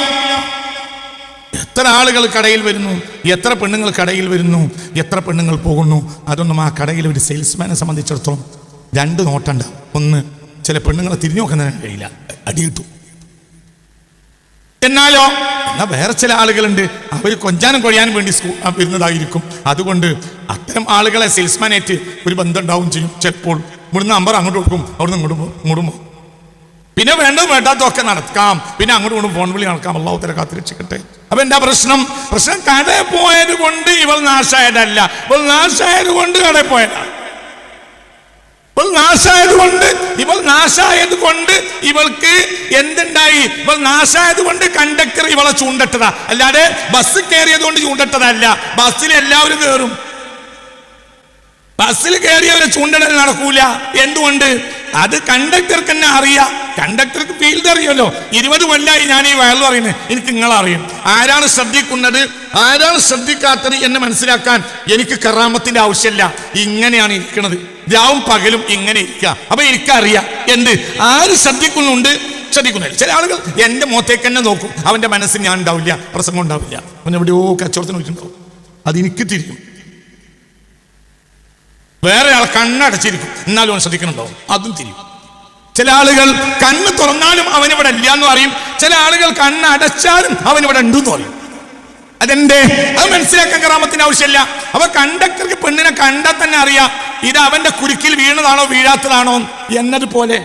എത്ര ആളുകൾ കടയിൽ വരുന്നു, എത്ര പെണ്ണുങ്ങൾ കടയിൽ വരുന്നു, എത്ര പെണ്ണുങ്ങൾ പോകുന്നു. അതൊന്നും ആ കടയിൽ ഒരു സെയിൽസ്മാനെ സംബന്ധിച്ചിടത്തോളം രണ്ട് നോട്ടണ്ട. ഒന്ന്, ചില പെണ്ണുങ്ങളെ തിരിഞ്ഞു നോക്കാൻ കഴിയില്ല, അടി കിട്ടും. എന്നാലോ വേറെ ചില ആളുകളുണ്ട്, അവർ കൊഞ്ചാനും കൊഴിയാനും വേണ്ടി വരുന്നതായിരിക്കും. അതുകൊണ്ട് അത്തരം ആളുകളെ സെയിൽസ്മാനായിട്ട് ഒരു ബന്ധം ഉണ്ടാവും ചെയ്യും. ചിലപ്പോൾ ഇവിടുന്ന് നമ്പർ അങ്ങോട്ട് കൊടുക്കും, അവിടുന്ന് ഇങ്ങോട്ടും പിന്നെ വേണ്ടത് വേണ്ടാത്തതൊക്കെ നടക്കാം. പിന്നെ അങ്ങോട്ടും ഫോൺ വിളി നടക്കാം. അള്ളാഹു തആല കാത്തിരക്ഷിക്കട്ടെ. അപ്പൊ എന്താ പ്രശ്നം? കടയിൽ പോയത് കൊണ്ട് ഇവൾ നാശായതല്ല, ഇവൾ നാശായത് കൊണ്ട് കടയിൽ പോയതാണ്. ഇവൾ നാശായത് കൊണ്ട് ഇവൾക്ക് എന്തുണ്ടായി? ഇവൾ നാശായത് കൊണ്ട് കണ്ടക്ടർ ഇവളെ ചൂണ്ടട്ടതാ, അല്ലാതെ ബസ് കയറിയത് കൊണ്ട് ചൂണ്ടട്ടതല്ല. ബസ്സിൽ എല്ലാവരും കയറും. ബസ്സിൽ കയറിയവരെ ചൂണ്ടൽ നടക്കൂല. എന്തുകൊണ്ട്? അത് കണ്ടക്ടർക്ക് തന്നെ അറിയാം. കണ്ടക്ടർക്ക് ഫീൽഡ് അറിയാലോ. 20 കൊല്ലമായി ഞാൻ ഈ വയൽ പറയുന്നത്. എനിക്ക് നിങ്ങളറിയും ആരാണ് ശ്രദ്ധിക്കുന്നത്, ആരാണ് ശ്രദ്ധിക്കാത്തത് എന്ന് മനസ്സിലാക്കാൻ എനിക്ക് കറാമത്തിന്റെ ആവശ്യമില്ല. ഇങ്ങനെയാണ് ഇരിക്കുന്നത്, രാവും പകലും ഇങ്ങനെ ഇരിക്കുക. അപ്പൊ എനിക്കറിയാം എന്ത് ആര് ശ്രദ്ധിക്കുന്നുണ്ട്, ശ്രദ്ധിക്കുന്നില്ല. ചില ആളുകൾ എന്റെ മുഖത്തേക്ക് തന്നെ നോക്കും. അവന്റെ മനസ്സിൽ ഞാൻ ഉണ്ടാവില്ല, പ്രസംഗം ഉണ്ടാവില്ല, അവൻ എവിടെയോ കച്ചവടത്തിന് വെച്ചിട്ടുണ്ടാവും. അതെനിക്ക് തിരിയും. വേറെ ആൾ കണ്ണടച്ചിരിക്കും, എന്നാലും അവൻ ശ്രദ്ധിക്കുന്നുണ്ടാവും, അതും തിരിയും. ചില ആളുകൾ കണ്ണ് തുറന്നാലും അവനിവിടെ ഇല്ല എന്ന് പറയും. ചില ആളുകൾ കണ്ണടച്ചാലും അവനിവിടെ ഉണ്ടെന്ന് പറയും. അതെന്തേ? അത് മനസ്സിലാക്കാൻ കറാമത്തിന് ആവശ്യമില്ല. അപ്പൊ കണ്ടക്ടർക്ക് പെണ്ണിനെ കണ്ടാൽ തന്നെ അറിയാം ഇത് അവന്റെ കുരുക്കിൽ വീണതാണോ വീഴാത്തതാണോ എന്നതുപോലെ.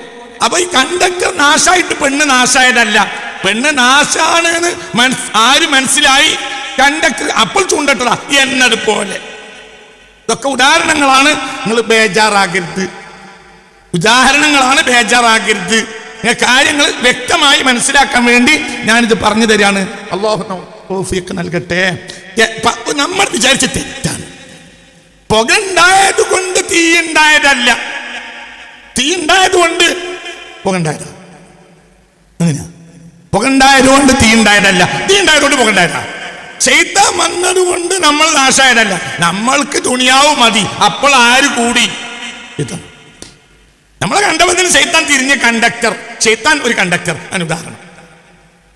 അപ്പൊ ഈ കണ്ടക്ടർ നാശായിട്ട് പെണ്ണ് നാശായതല്ല, പെണ്ണ് നാശാണ് എന്ന് ആര് മനസ്സിലായി? കണ്ടക്ടർ അപ്പോൾ ചൂണ്ടട്ടതാ എന്നതുപോലെ. ഇതൊക്കെ ഉദാഹരണങ്ങളാണ്. നിങ്ങൾ ബേജാറാകരുത്, ഉദാഹരണങ്ങളാണ്, ബേജാറാകരുത്. കാര്യങ്ങൾ വ്യക്തമായി മനസ്സിലാക്കാൻ വേണ്ടി ഞാനിത് പറഞ്ഞു തരാണ്. അല്ലാഹു തൗഫീഖ് നൽകട്ടെ. നമ്മൾ വിചാരിച്ച തെറ്റാണ്. പുക ഉണ്ടായത് കൊണ്ട് തീ ഉണ്ടായതല്ല, തീ ഉണ്ടായത് കൊണ്ട് പുക ഉണ്ടായതാ. അങ്ങനെയാ. പുക ഉണ്ടായത് കൊണ്ട് തീ ഉണ്ടായതല്ല, തീ ഉണ്ടായത് കൊണ്ട് പുക ഉണ്ടായതാ. ശൈത്താൻ വന്നതുകൊണ്ട് നമ്മൾ നാശായതല്ല. നമ്മൾക്ക് ദുനിയാവ് മതി. അപ്പോൾ ആര് കൂടി? നമ്മളെ കണ്ടവതിന് ശൈത്താൻ തിരിഞ്ഞ കണ്ടക്ടർ. ശൈത്താൻ ഒരു കണ്ടക്ടർ. അതിന് ഉദാഹരണം.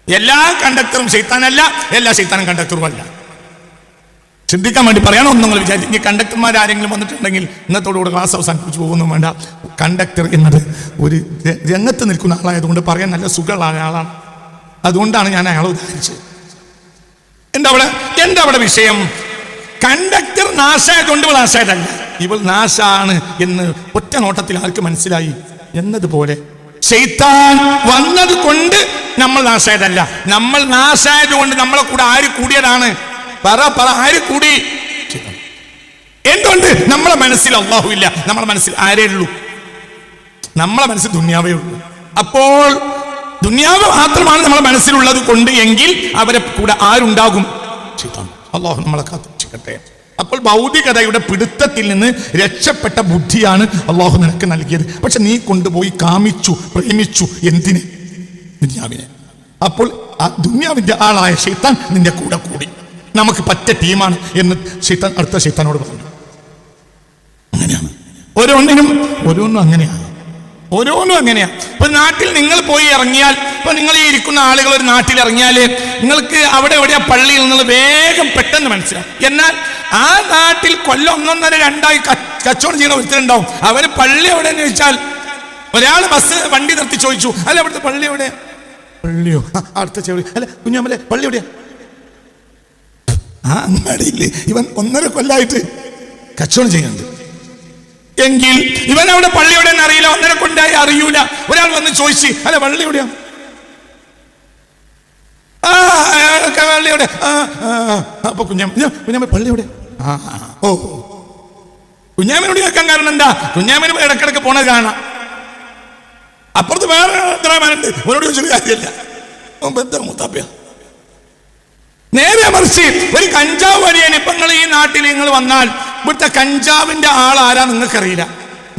എല്ലാ കണ്ടക്ടറും ശൈത്താനല്ല, എല്ലാ ശൈത്താനും കണ്ടക്ടറും അല്ല. ചിന്തിക്കാൻ വേണ്ടി പറയണം. ഒന്നും നിങ്ങൾ വിചാരിച്ചു ഇനി കണ്ടക്ടർമാർ ആരെങ്കിലും വന്നിട്ടുണ്ടെങ്കിൽ ഇന്നത്തോടുകൂടെ ക്ലാസ് അവസാനിപ്പിച്ച് പോകുന്നു വേണ്ട. കണ്ടക്ടർ എന്നത് ഒരു രംഗത്ത് നിൽക്കുന്ന ആളായതുകൊണ്ട് പറയാൻ നല്ല സുഖമുള്ള ആളാണ്. അതുകൊണ്ടാണ് ഞാൻ അയാളെ ഉദാഹരിച്ചത്. എന്താ അവിടെ വിഷയം? കണ്ടക്ടർ നാശായതുകൊണ്ട് ഇവൾ നാശായതല്ല, ഇവൾ നാശാണ് എന്ന് ഒറ്റ നോട്ടത്തിൽ ആർക്ക് മനസ്സിലായി എന്നതുപോലെ ശൈത്താൻ വന്നത് കൊണ്ട് നമ്മൾ നാശായതല്ല, നമ്മൾ നാശായത് കൊണ്ട് നമ്മളെ കൂടെ ആര് കൂടിയതാണ്? പറ ആര് കൂടി? എന്തുകൊണ്ട്? നമ്മളെ മനസ്സിൽ അല്ലാഹു ഇല്ല, നമ്മളെ മനസ്സിൽ ആരേ ഉള്ളൂ? നമ്മളെ മനസ്സിൽ ദുനിയാവേ ഉള്ളൂ. അപ്പോൾ ദുനിയാവ് മാത്രമാണ് നമ്മളെ മനസ്സിലുള്ളത് കൊണ്ട് എങ്കിൽ അവരെ കൂടെ ആരുണ്ടാകും? അല്ലാഹു നമ്മളെ കാത്തുരക്ഷിക്കട്ടെ. അപ്പോൾ ഭൗതികതയുടെ പിടുത്തത്തിൽ നിന്ന് രക്ഷപ്പെട്ട ബുദ്ധിയാണ് അല്ലാഹു നിനക്ക് നൽകിയത്. പക്ഷെ നീ കൊണ്ടുപോയി കാമിച്ചു, പ്രേമിച്ചു. എന്തിന്? ദുനിയാവിനെ. അപ്പോൾ ആ ദുനിയാവിന്റെ ആളായ ശൈത്താൻ നിന്റെ കൂടെ കൂടി. നമുക്ക് പറ്റ ടീമാണ് എന്ന് ശൈത്താൻ അടുത്ത ശൈത്താനോട് പറഞ്ഞു. അങ്ങനെയാണ് ഓരോന്നും അങ്ങനെയാണ്. ഇപ്പൊ നാട്ടിൽ നിങ്ങൾ പോയി ഇറങ്ങിയാൽ, ഇപ്പൊ നിങ്ങൾ ഈ ഇരിക്കുന്ന ആളുകൾ ഒരു നാട്ടിൽ ഇറങ്ങിയാല് നിങ്ങൾക്ക് അവിടെ എവിടെയാ പള്ളിയിൽ നിന്നത് വേഗം പെട്ടെന്ന് മനസ്സിലാവും. എന്നാൽ ആ നാട്ടിൽ കൊല്ലം 1.5 2 കച്ചവടം ചെയ്യുന്ന ഒരുത്തരുണ്ടാവും. അവര് പള്ളി എവിടെയെന്ന് ചോദിച്ചാൽ, ഒരാൾ ബസ് വണ്ടി നിർത്തി ചോദിച്ചു, അല്ല അവിടുത്തെ പള്ളി എവിടെ? പള്ളിയോ? അടുത്ത ചെവി. അല്ല കുഞ്ഞാമലെ പള്ളി എവിടെയാ? ആ അങ്ങാടിയില്ലേ? ഇവൻ 1.5 കൊല്ലമായിട്ട് കച്ചവടം ചെയ്യുന്നുണ്ട്. എങ്കിൽ ഇവൻ അവിടെ പള്ളി എവിടെയെന്ന് അറിയില്ല, ഒന്നിനെ കൊണ്ടായി അറിയൂല. ഒരാൾ വന്ന് ചോദിച്ച് അല്ല പള്ളി എവിടെയാ? പള്ളി എവിടെ? അപ്പൊ കുഞ്ഞാമ്മ പള്ളി എവിടെ? ഓ കുഞ്ഞാമ്മനോട് കേൾക്കാൻ കാരണം എന്താ? കുഞ്ഞാമ്മന് ഇടക്കിടക്ക് പോണത് കാണാം. അപ്പുറത്ത് വേറെ എത്രമാനുണ്ട്, അവനോട് ചോദിച്ചൊരു കാര്യമില്ല. മൂത്താപ്പ നേരെ മറിച്ച് ഒരു കഞ്ചാവ് വഴിയാണ്. ഇപ്പൊ നിങ്ങൾ ഈ നാട്ടിൽ നിങ്ങൾ വന്നാൽ ഇവിടുത്തെ കഞ്ചാവിന്റെ ആളാരാ നിങ്ങൾക്കറിയില്ല.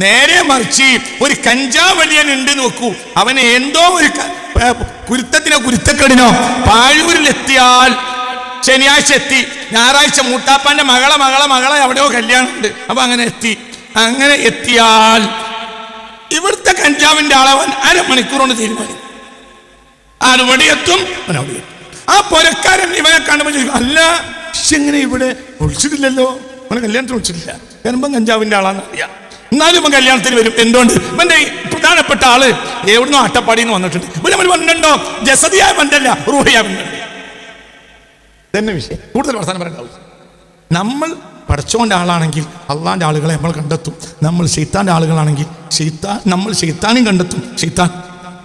നേരെ മറിച്ച് ഒരു കഞ്ചാവ് വലിയൻ ഉണ്ട് നോക്കൂ, അവന് എന്തോ ഒരു കുരുത്തക്കേടിനോ പാഴൂരിലെത്തിയാൽ ശനിയാഴ്ച എത്തി, ഞായറാഴ്ച മൂത്താപ്പാന്റെ മകളെ എവിടെയോ കല്യാണം ഉണ്ട്, അപ്പൊ അങ്ങനെ എത്തിയാൽ ഇവിടുത്തെ കഞ്ചാവിന്റെ ആളവൻ അരമണിക്കൂർ കൊണ്ട് തീരുമാനിക്കും. ആരുപടി എത്തും, ആ പൊരക്കാരൻ ഇവനെ കാണുമ്പോൾ ചോദിക്കും അല്ല എങ്ങനെ ഇവിടെ വിളിച്ചിട്ടില്ലല്ലോ, അവനെ കല്യാണത്തിന് വിളിച്ചിട്ടില്ല. വരുമ്പം കഞ്ചാവിന്റെ ആളാന്ന് അറിയാം, എന്നാലും ഇവൻ കല്യാണത്തിന് വരും. എന്തുകൊണ്ട്? ഇവന്റെ പ്രധാനപ്പെട്ട ആള് എവിടുന്നോ അട്ടപ്പാടിന്ന് വന്നിട്ടുണ്ട്. ഇവൻ വന്നിട്ടുണ്ടോ? ജസദിയായ ബന്ധല്ല, റൂഹിയായ ബന്ധമുണ്ട്. തന്നെ വിഷയം കൂടുതൽ വർത്തമാനം പറയണ്ടാവും. നമ്മൾ പഠിച്ചോന്റെ ആളാണെങ്കിൽ അള്ളാന്റെ ആളുകളെ നമ്മൾ കണ്ടെത്തും. നമ്മൾ ശൈത്താന്റെ ആളുകളാണെങ്കിൽ നമ്മൾ ശൈത്താനും കണ്ടെത്തും, ശൈത്താൻ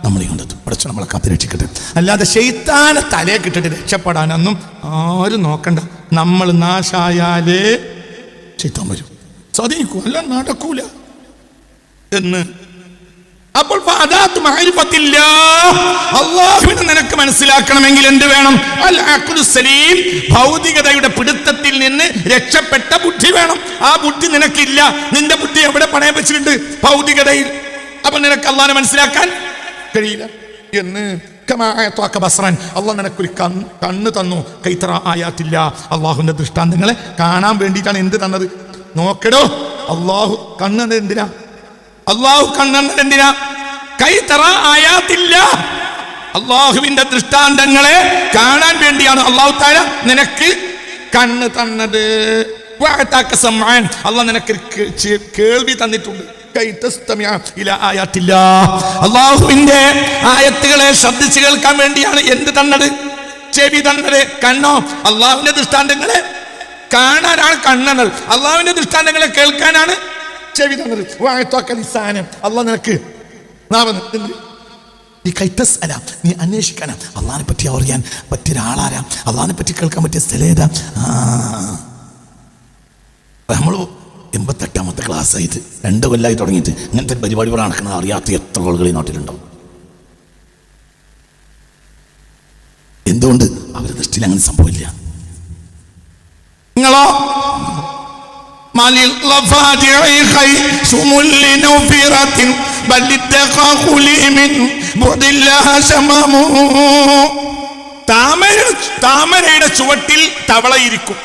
നമ്മളെ കണ്ടെത്തും. പഠിച്ചോ നമ്മളെ കാത്ത് രക്ഷിക്കട്ടെ. അല്ലാതെ ശൈത്താനെ തലയെ കിട്ടിട്ട് രക്ഷപ്പെടാനൊന്നും ആരും നോക്കണ്ട. നമ്മൾ നാശായാലേ ശൈത്താൻ വരും, സാധിക്കൂ, അല്ല നടക്കൂല എന്ന്. അപ്പോൾ അല്ലാഹുവിനെ നിനക്ക് മനസ്സിലാക്കണമെങ്കിൽ എന്ത് വേണം? അൽ അഖ്ലു സലീം, ഭൗതികതയുടെ പിടുത്തത്തിൽ നിന്ന് രക്ഷപ്പെട്ട ബുദ്ധി വേണം. ആ ബുദ്ധി നിനക്കില്ല. നിന്റെ ബുദ്ധി എവിടെ പണയം വെച്ചിട്ടുണ്ട്? ഭൗതികതയിൽ. അപ്പൊ നിനക്ക് അല്ലാഹുവിനെ മനസ്സിലാക്കാൻ കഴിയില്ല എന്ന്. അള്ളാഹ് നിനക്കൊരു കണ്ണ് തന്നു. കൈത്തറ ആയാത്തില്ല, അള്ളാഹുവിന്റെ ദൃഷ്ടാന്തങ്ങളെ കാണാൻ വേണ്ടിയിട്ടാണ് എന്ത് തന്നത്? നോക്കടോ, അള്ളാഹു കണ്ണ് എന്തിനാ? അള്ളാഹു കണ്ണെന്നത് എന്തിനാ? കൈത്തറ ആയാത്തില്ല, അള്ളാഹുവിന്റെ ദൃഷ്ടാന്തങ്ങളെ കാണാൻ വേണ്ടിയാണ് അള്ളാഹു തആല നിനക്ക് കണ്ണ് തന്നത്. അള്ളാഹ് നിനക്ക് കേൾവി തന്നിട്ടുണ്ട്. അള്ളാഹുവിന്റെ ആയത്തുകളെ ശ്രദ്ധിച്ചു കേൾക്കാൻ വേണ്ടിയാണ് എന്ത് തന്നത്? ചെവി തന്നത്. കണ്ണോ? അള്ളാഹുവിന്റെ ദൃഷ്ടാന്തങ്ങളെ കാണാനാണ് കണ്ണുകൾ, അള്ളാഹുവിന്റെ ദൃഷ്ടാന്തങ്ങളെ കേൾക്കാനാണ് ചെവി തന്നത്. അള്ളാഹ് നിനക്ക് നീ അന്വേഷിക്കാനാ, അള്ളാഹിനെ പറ്റി അറിയാൻ പറ്റിയ ഒരാളാരാ, അള്ളാഹിനെ പറ്റി കേൾക്കാൻ പറ്റിയ സ്ഥലേതാ. നമ്മൾ 88ാമത്തെ ക്ലാസ്സായിട്ട് 2 കൊല്ലമായി തുടങ്ങിയിട്ട് ഇങ്ങനത്തെ പരിപാടികൾ നടക്കുന്നത് അറിയാത്ത എത്ര ആളുകൾ ഈ നാട്ടിലുണ്ടാവും. എന്തുകൊണ്ട്? അവരുടെ ദൃഷ്ടിയിൽ അങ്ങനെ സംഭവില്ല. നിങ്ങളോ താമരയുടെ ചുവട്ടിൽ തവളയിരിക്കും,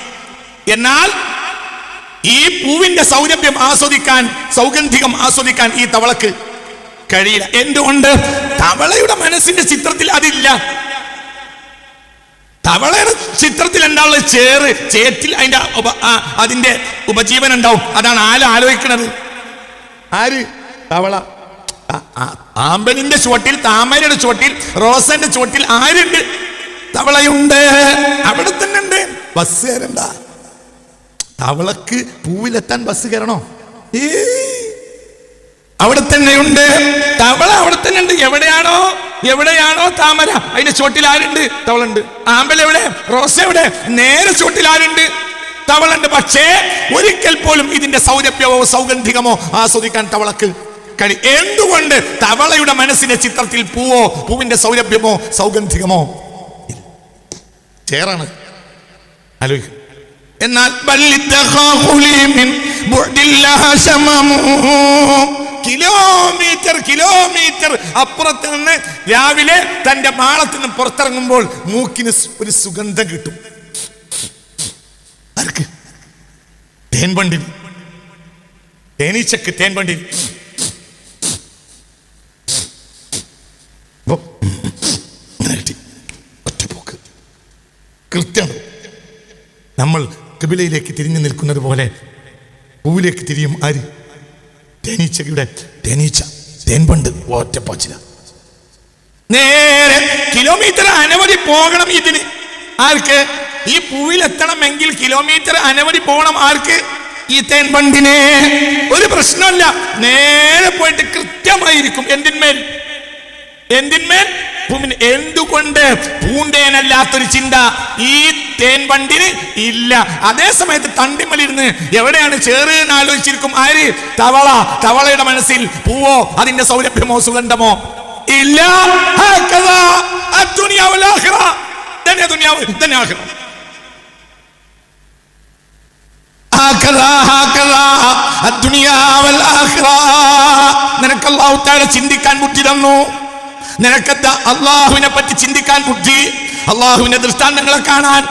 എന്നാൽ ഈ പൂവിന്റെ സൗരഭ്യം ആസ്വദിക്കാൻ, സൗഗന്ധികം ആസ്വദിക്കാൻ ഈ തവളക്ക് കഴിയില്ല. എന്തുകൊണ്ട്? തവളയുടെ മനസ്സിന്റെ ചിത്രത്തിൽ അതില്ല. തവളയുടെ ചിത്രത്തിൽ എന്താണുള്ളത്? ചേറ്റിൽ അതിന്റെ ഉപജീവനം ഉണ്ടാവും. അതാണ് ആലോചിക്കുന്നത്. ആര്? തവള. ആമ്പലിന്റെ ചുവട്ടിൽ, താമരയുടെ ചുവട്ടിൽ, റോസന്റെ ചുവട്ടിൽ ആരുണ്ട്? തവളയുണ്ട്. അവിടെ തന്നെ ഉണ്ട്. ബസ് കയറണ്ട. തവളക്ക് പൂവിലെത്താൻ ബസ് കയറണോ? അവിടെ തന്നെയുണ്ട് തവള. അവിടെ തന്നെ ഉണ്ട്. എവിടെയാണോ താമര, അതിന്റെ ചുവട്ടിൽ ആരുണ്ട്? തവളുണ്ട്. ആമ്പൽ എവിടെ? റോസ എവിടെ? നേരെ ചുവട്ടിൽ ആരുണ്ട്? തവളുണ്ട്. പക്ഷേ ഒരിക്കൽ പോലും ഇതിന്റെ സൗരഭ്യമോ സൗഗന്ധികമോ ആസ്വദിക്കാൻ തവളക്ക് കഴിയും. എന്തുകൊണ്ട്? തവളയുടെ മനസ്സിന്റെ ചിത്രത്തിൽ പൂവിന്റെ സൗരഭ്യമോ സൗഗന്ധികമോ ചേറാണ്. ആലോചിക്കും. എന്നാൽ കിലോമീറ്റർ അപ്പുറത്ത് നിന്ന് രാവിലെ തന്റെ മാളത്തിൽ നിന്ന് പുറത്തിറങ്ങുമ്പോൾ മൂക്കിന് ഒരു സുഗന്ധം കിട്ടും. ആർക്ക്? തേൻപണ്ടിന്, തേനീച്ചക്ക്, തേൻപണ്ടിന്. ഒറ്റപ്പോക്ക് കൃത്യം. നമ്മൾ കിബിലയിലേക്ക് തിരിഞ്ഞു നിൽക്കുന്നത് പോലെ പൂവിലേക്ക് തിരിയും. ആര്? തേനീച്ച, തേൻപണ്ട് ഒറ്റപ്പാച്ചില. നേരെ കിലോമീറ്റർ അനവധി പോകണം ഇതിന്. ആർക്ക്? ഈ പൂവിലെത്തണമെങ്കിൽ കിലോമീറ്റർ അനവധി പോകണം. ആർക്ക്? ഈ തേൻ വണ്ടിനെ ഒരു പ്രശ്നമല്ല, നേരെ പോയിട്ട് കൃത്യമായിരിക്കും എന്തിന്മേൽ? എന്തുകൊണ്ട് പൂണ്ടേനല്ലാത്തൊരു ചിന്ത ഈ തേൻ വണ്ടിന് ഇല്ല. അതേ സമയത്ത് തണ്ടിമലിരുന്ന് എവിടെയാണ് ചേറ് എന്ന് ആലോചിച്ചിരിക്കും ആര്? തവള. തവളയുടെ മനസ്സിൽ പൂവോ അതിന്റെ സൗരഭ്യമോ സുഗന്ധമോ ഇല്ല. നിനക്ക് അല്ലാഹു തആല ചിന്തിക്കാൻ ബുദ്ധി തന്നു. നിനക്കെന്താ അള്ളാഹുവിനെ പറ്റി ചിന്തിക്കാൻ ബുദ്ധി, അള്ളാഹുവിന്റെ ദൃഷ്ടാന്തങ്ങളെ കാണാൻ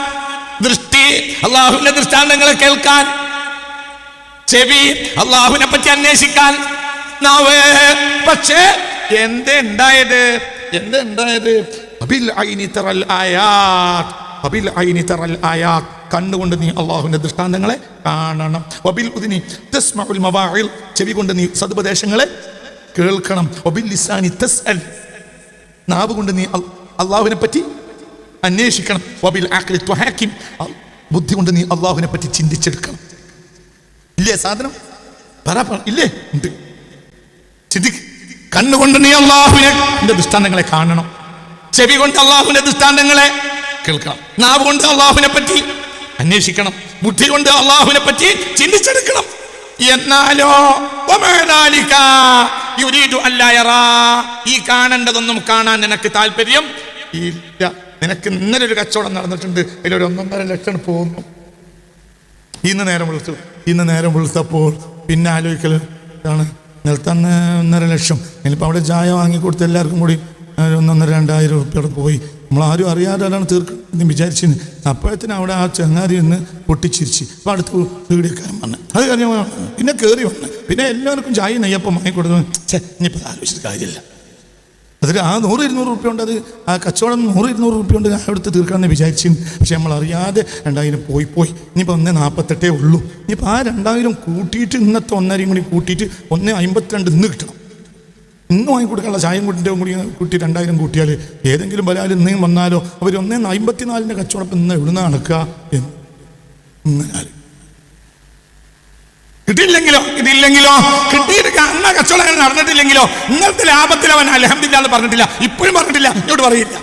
ദൃഷ്ടി, അള്ളാഹുവിന്റെ ദൃഷ്ടാന്തങ്ങളെ കേൾക്കാൻ ചെവി, അള്ളാഹുവിനെ പറ്റി അന്വേഷിക്കാൻ നാവ്. പക്ഷേ എന്തുണ്ടായത്? കണ്ണുകൊണ്ട് നീ അള്ളാഹുവിന്റെ ദൃഷ്ടാന്തങ്ങളെ കാണണം. വബിൽ ഉദ്നി തസ്മഉൽ മവാഇൽ, ചെവി കൊണ്ട് നീ സദുപദേശങ്ങളെ കേൾക്കണം. വബിൽ ലിസാനി തസ്അൽ, നാവ് കൊണ്ട് നീ അള്ളാഹുവിനെ പറ്റി അന്വേഷിക്കണം. വബിൽ അഖ്ലി തുഹാകിം, ബുദ്ധി കൊണ്ട് നീ അള്ളാഹുവിനെ പറ്റി ചിന്തിച്ചെടുക്കണം. ഇല്ലേ സാധനം? ഇല്ലേ? ഉണ്ട്. ചിന്തിക്ക്. കണ്ണുകൊണ്ട് നീ അള്ളാഹുവിന്റെ ദൃഷ്ടാന്തങ്ങളെ കാണണം, ചെവി കൊണ്ട് അള്ളാഹുവിന്റെ ദൃഷ്ടാന്തങ്ങളെ കേൾക്കണം, നാവ് കൊണ്ട് അള്ളാഹുവിനെ പറ്റി അന്വേഷിക്കണം, ബുദ്ധി കൊണ്ട് അള്ളാഹുവിനെ പറ്റി ചിന്തിച്ചെടുക്കണം. എന്നാലോ ഈ കാണേണ്ടതൊന്നും കാണാൻ നിനക്ക് താല്പര്യം ഇല്ല. നിനക്ക് ഇന്നലെ ഒരു കച്ചവടം നടന്നിട്ടുണ്ട്, അതിലൊരു 1.5 ലക്ഷം പോകുന്നു. ഇന്ന് നേരം വിളിച്ചപ്പോൾ പിന്നെ ആലോചിക്കൽ ആണ്, നിലത്തന്ന് 1.5 ലക്ഷം. ഇനിയിപ്പോൾ അവിടെ ചായ വാങ്ങിക്കൊടുത്ത് എല്ലാവർക്കും കൂടി 1,500-2,000 റുപ്യയുടെ പോയി. നമ്മളാരും അറിയാതെ തീർക്കുന്നു വിചാരിച്ചിന്. അപ്പോഴത്തേന് അവിടെ ആ ചങ്ങാതി നിന്ന് പൊട്ടിച്ചിരിച്ച്. അപ്പോൾ അടുത്ത് വീടിയേക്കാരൻ വന്ന് അത് കാര്യം പിന്നെ കയറി വന്ന് പിന്നെ എല്ലാവർക്കും ചായ നെയ്യപ്പം വാങ്ങിക്കൊടുത്തു. ഇനിയിപ്പോൾ ആലോചിച്ചിട്ട് കാര്യമില്ല. അതിൽ ആ 100-200 റുപ്യ ഉണ്ട്, അത് ആ കച്ചവടം 100-200 റുപ്യ ഉണ്ട് ഞാൻ എടുത്ത് തീർക്കാമെന്ന് വിചാരിച്ചിരുന്നു. പക്ഷെ നമ്മളറിയാതെ 2,000 പോയി. ഇനിയിപ്പോൾ 1,48 ഉള്ളൂ. ഇനിയിപ്പോൾ ആ 2,000 കൂട്ടിയിട്ട് ഇന്നത്തെ 1.5 കൂടി കൂട്ടിയിട്ട് 1,52 ഇന്ന് കിട്ടണം. ഇന്ന് വാങ്ങിക്കൊടുക്കാനുള്ള ചായം കൂട്ടി 2,000 കൂട്ടിയാൽ ഏതെങ്കിലും ബലാൽ ഇന്നേയും വന്നാലോ അവർ 1,54 കച്ചവടം ഇന്ന് എവിടുന്ന് നടക്കുക എന്നാൽ ഇതില്ലെങ്കിലോ കിട്ടിയിട്ട് അന്ന കച്ചവടം നടന്നിട്ടില്ലെങ്കിലോ ഇന്നത്തെ ലാഭത്തിൽ അവൻ അൽഹംദുലില്ലാഹ് എന്ന് പറഞ്ഞിട്ടില്ല, ഇപ്പോഴും പറഞ്ഞിട്ടില്ല, എന്നോട് പറയില്ല.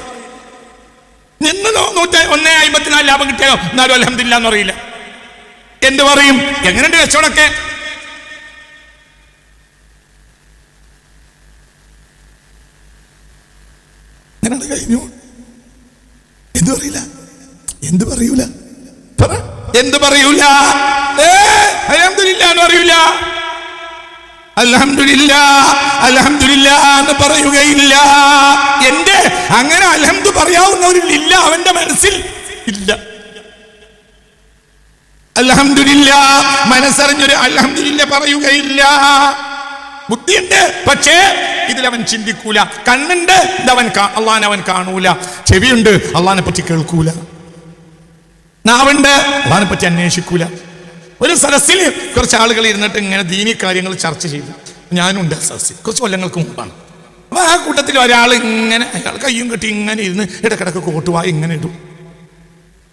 നിന്ന് 1,54 ലാഭം കിട്ടിയാലോ എന്നാലും അൽഹംദുലില്ലാഹ് എന്ന് പറയില്ല. എന്ത് പറയും? എങ്ങനെയുണ്ട് കച്ചവടമൊക്കെ? കഴിഞ്ഞു. എന്ത് പറയൂല? അൽഹംദുലില്ലാഹ് എന്ന് പറയൂല. അൽഹംദുലില്ലാഹ് എന്ന് പറയുകയില്ല. എന്റെ അങ്ങനെ അൽഹംദു പറയാവുന്നവരില്ല, അവന്റെ മനസ്സിൽ ഇല്ല. അൽഹംദുലില്ലാഹ് മനസ്സറിഞ്ഞൊരു അൽഹംദുലില്ലാഹ് പറയുകയില്ല. ബുദ്ധിയുണ്ട്, പക്ഷേ ഇതിലവൻ ചിന്തിക്കൂല. കണ്ണുണ്ട്, അള്ളാഹനെ അവൻ കാണൂല. ചെവിയുണ്ട്, അള്ളാഹിനെ പറ്റി കേൾക്കൂല. നാവുണ്ട്, അള്ളാഹിനെ പറ്റി അന്വേഷിക്കൂല. ഒരു സദസ്സിൽ കുറച്ച് ആളുകൾ ഇരുന്നിട്ട് ഇങ്ങനെ ദീനി കാര്യങ്ങൾ ചർച്ച ചെയ്തു. ഞാനുണ്ട് ആ സദസ്സിൽ, കുറച്ച് കൊല്ലങ്ങൾക്ക് മുമ്പാണ്. അപ്പൊ ആ കൂട്ടത്തിൽ ഒരാൾ ഇങ്ങനെ അയാൾ കയ്യും കെട്ടി ഇങ്ങനെ ഇരുന്ന് ഇടക്കിടക്ക് കോട്ടുവാ ഇങ്ങനെ ഇടും.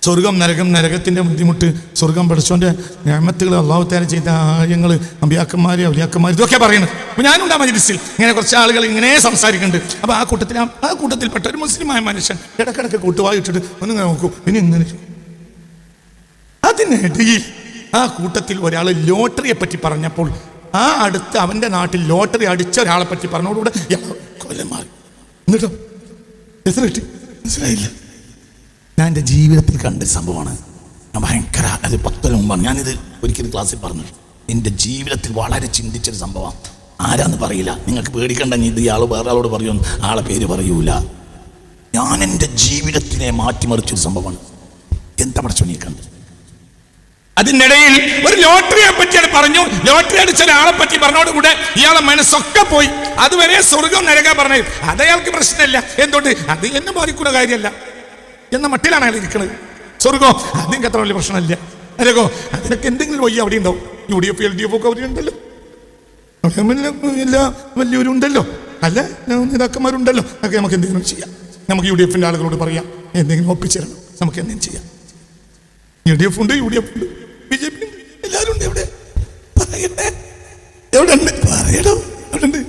സ്വർഗം നരകം, നരകത്തിന്റെ ബുദ്ധിമുട്ട്, സ്വർഗം പഠിച്ചോന്റെ നിഅമത്തുകൾ, അല്ലാഹു തആല ചെയ്ത കാര്യങ്ങൾ, അമ്പിയാക്കന്മാര് ഔലിയാക്കന്മാർ, ഇതൊക്കെ പറയുന്നത്. അപ്പൊ ഞാനുണ്ട് ആ മജ്‌ലിസിൽ. ഇങ്ങനെ കുറച്ച് ആളുകൾ ഇങ്ങനെ സംസാരിക്കുന്നുണ്ട്. അപ്പൊ ആ കൂട്ടത്തിൽപ്പെട്ട ഒരു മുസ്ലിമായ മനുഷ്യൻ ഇടക്കിടക്ക് കൂട്ടുവായിട്ടിട്ട് ഒന്ന് നോക്കൂ, പിന്നെ ഇങ്ങനെ. അതിനിടയിൽ ആ കൂട്ടത്തിൽ ഒരാൾ ലോട്ടറിയെ പറ്റി പറഞ്ഞപ്പോൾ ആ അടുത്ത് അവന്റെ നാട്ടിൽ ലോട്ടറി അടിച്ച ഒരാളെ പറ്റി പറഞ്ഞോടുകൂടെ കൊല്ലം മാറി. എന്നിട്ടോ എത്ര കിട്ടി മനസ്സിലായില്ല. ഞാൻ എൻ്റെ ജീവിതത്തിൽ കണ്ട സംഭവമാണ്. ഞാൻ ഭയങ്കര, അത് 10 കൊല്ലം മുമ്പാണ് ഞാനിത് ഒരിക്കലും ക്ലാസ്സിൽ പറഞ്ഞു. എൻ്റെ ജീവിതത്തിൽ വളരെ ചിന്തിച്ചൊരു സംഭവം. ആരാന്ന് പറയില്ല, നിങ്ങൾക്ക് പേടിക്കണ്ടെങ്കിൽ ഇത് ഇയാൾ വേറെ ആളോട് പറയുമെന്ന്, ആളെ പേര് പറയൂല. ഞാൻ എൻ്റെ ജീവിതത്തിനെ മാറ്റിമറിച്ചൊരു സംഭവമാണ്. എന്താ പഠിച്ചോ നീ കണ്ടത്? അതിനിടയിൽ ഒരു ലോട്ടറിയെ പറ്റിയാണ് പറഞ്ഞു. ലോട്ടറി അടിച്ച ഒരാളെ പറ്റി പറഞ്ഞോടുകൂടെ ഇയാളെ മനസ്സൊക്കെ പോയി. അതുവരെ സ്വർഗം നരകം പറഞ്ഞു. അതയാൾക്ക് പ്രശ്നമില്ല. എന്തുകൊണ്ട്? അത് എന്നെ ബാധിക്കുന്ന കാര്യമല്ല എന്ന മട്ടിലാണ് അയാൾ ഇരിക്കുന്നത്. സ്വർഗം അതിനൊക്കെ അത്ര വലിയ പ്രശ്നമില്ല. നരകോ അതിനൊക്കെ എന്തെങ്കിലും വയ്യ അവിടെ ഉണ്ടാവും. UDF LDF ഒക്കെ അവിടെ ഉണ്ടല്ലോ, എല്ലാ വലിയവരും ഉണ്ടല്ലോ, അല്ല നേതാക്കന്മാരുണ്ടല്ലോ. ഒക്കെ നമുക്ക് എന്തെങ്കിലും ചെയ്യാം. നമുക്ക് UDFന്റെ ആളുകളോട് പറയാം, എന്തെങ്കിലും ഒപ്പിച്ചേരണം, നമുക്ക് എന്തെങ്കിലും ചെയ്യാം. LDF ഉണ്ട്, UDF ഉണ്ട്, BJP ഉണ്ട്, എല്ലാവരും ഉണ്ട്. ഇവിടെ പറയട്ടെ, എവിടെ ഉണ്ട് പറയണോ? എവിടെ ഉണ്ട്?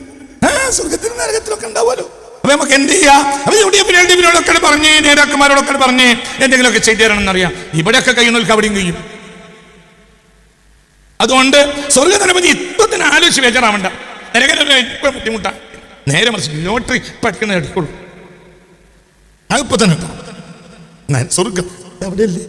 സ്വർഗത്തിലും നരകത്തിലൊക്കെ ഉണ്ടാവുമല്ലോ. അപ്പൊ നമുക്ക് എന്ത് ചെയ്യാം? അപ്പൊ യുഡിഎഫിനോടൊക്കെ പറഞ്ഞ്, നേതാക്കന്മാരോടൊക്കെ പറഞ്ഞ് എന്തെങ്കിലുമൊക്കെ ചെയ്തു തരണം എന്നറിയാം. ഇവിടെയൊക്കെ കഴിയുന്നവർക്ക് അവിടെയും കഴിയും. അതുകൊണ്ട് സ്വർഗത്തിനെപ്പറ്റി ഇപ്പൊ തന്നെ ആലോചിച്ച് ബേജാറാവണ്ട. നരകത്തിലൊക്കെ ഇപ്പൊ ബുദ്ധിമുട്ടാണ്. നേരെ മറിച്ച് ലോട്ടറി പഠിക്കുന്ന എടുക്കുള്ളൂ. അതിപ്പോ തന്നെ സ്വർഗം എവിടെയല്ലേ?